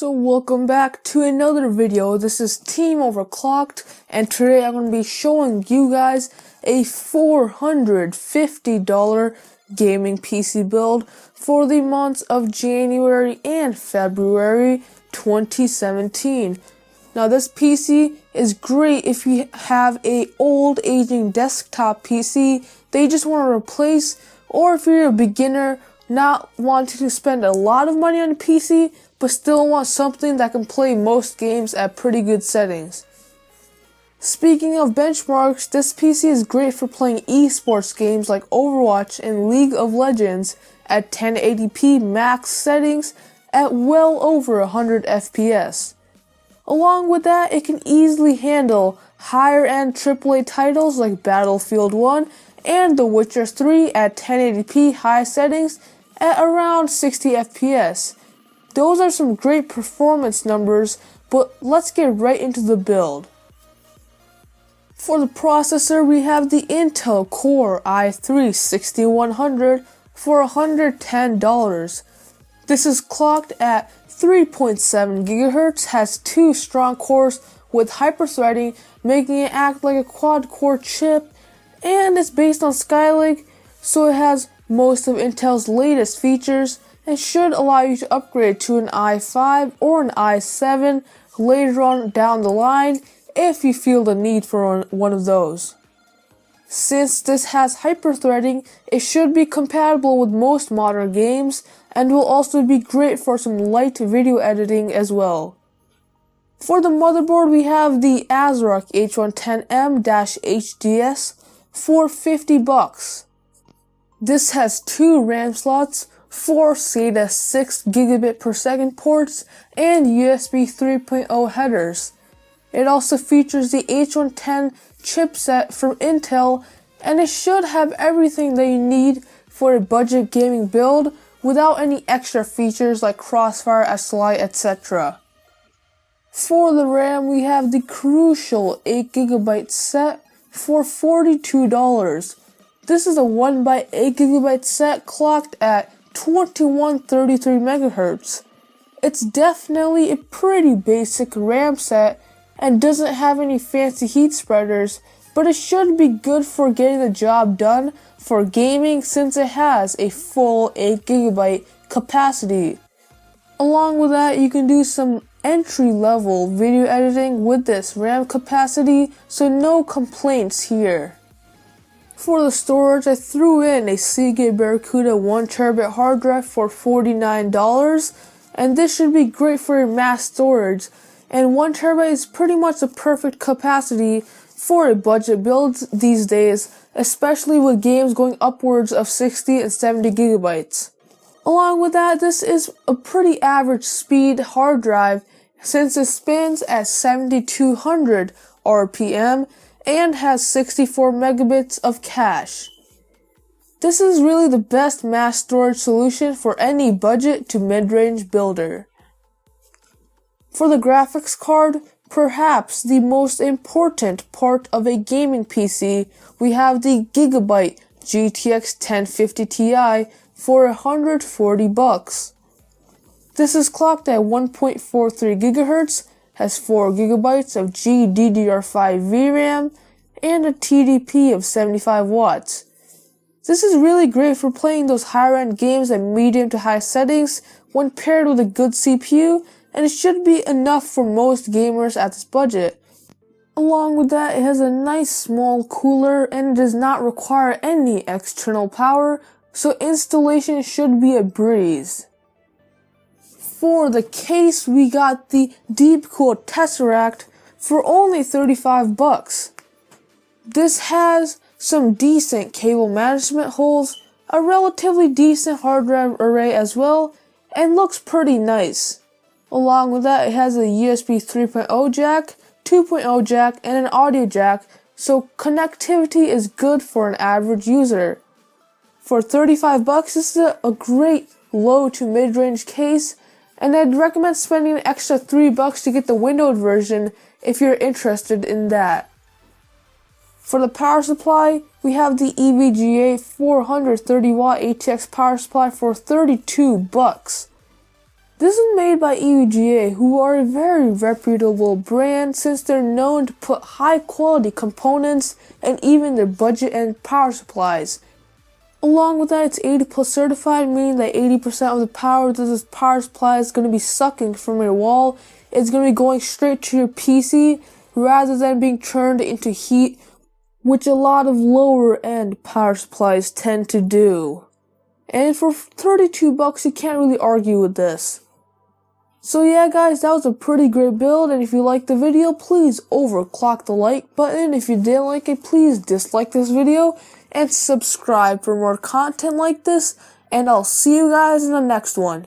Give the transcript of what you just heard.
So welcome back to another video. This is TeamOverclocked, and today I'm going to be showing you guys a $450 gaming PC build for the months of January and February 2017. Now this PC is great if you have a old aging desktop PC that you just want to replace, or if you're a beginner not wanting to spend a lot of money on a PC but still want something that can play most games at pretty good settings. Speaking of benchmarks, this PC is great for playing esports games like Overwatch and League of Legends at 1080p max settings at well over 100 FPS. Along with that, it can easily handle higher end AAA titles like Battlefield 1 and The Witcher 3 at 1080p high settings at around 60 FPS. Those are some great performance numbers, but let's get right into the build. For the processor, we have the Intel Core i3-6100 for $110. This is clocked at 3.7 GHz, has two strong cores with hyper-threading, making it act like a quad-core chip, and it's based on Skylake, so it has most of Intel's latest features and should allow you to upgrade to an i5 or an i7 later on down the line if you feel the need for one of those. Since this has hyper-threading, it should be compatible with most modern games and will also be great for some light video editing as well. For the motherboard, we have the ASROCK H110M-HDS for $50. This has two RAM slots, 4 SATA 6 gigabit per second ports, and USB 3.0 headers. It also features the H110 chipset from Intel, and it should have everything that you need for a budget gaming build without any extra features like Crossfire, SLI, etc. For the RAM, we have the crucial 8GB set for $42. This is a 1x8GB set clocked at 2133 MHz. It's definitely a pretty basic RAM set and doesn't have any fancy heat spreaders, but it should be good for getting the job done for gaming since it has a full 8GB capacity. Along with that, you can do some entry-level video editing with this RAM capacity, so no complaints here. For the storage, I threw in a SEAGATE BARRACUDA 1TB hard drive for $49, and this should be great for your mass storage, and 1TB is pretty much the perfect capacity for a budget build these days, especially with games going upwards of 60 and 70 gigabytes. Along with that, this is a pretty average speed hard drive since it spins at 7200 RPM and has 64 megabits of cache. This is really the best mass storage solution for any budget to mid-range builder. For the graphics card, perhaps the most important part of a gaming PC, we have the GIGABYTE GTX 1050 Ti for $140. This is clocked at 1.43 GHz, has 4 GB of GDDR5 VRAM, and a TDP of 75 watts. This is really great for playing those higher end games at medium to high settings when paired with a good CPU, and it should be enough for most gamers at this budget. Along with that, it has a nice small cooler and it does not require any external power, so installation should be a breeze. For the case, we got the DEEPCOOL TESSERACT for only $35. This has some decent cable management holes, a relatively decent hard drive array as well, and looks pretty nice. Along with that, it has a USB 3.0 jack, 2.0 jack, and an audio jack, so connectivity is good for an average user. For $35, this is a great low to mid-range case, and I'd recommend spending an extra $3 to get the windowed version if you're interested in that. For the power supply, we have the EVGA 430 watt ATX power supply for $32. This is made by EVGA, who are a very reputable brand since they're known to put high quality components and even their budget and power supplies. Along with that, it's 80+ certified, meaning that 80% of the power that this power supply is going to be sucking from your wall is going to be going straight to your PC rather than being turned into heat, which a lot of lower end power supplies tend to do. And for $32, you can't really argue with this. So yeah guys, that was a pretty great build, and if you liked the video, please overclock the like button. If you didn't like it, please dislike this video and subscribe for more content like this, and I'll see you guys in the next one.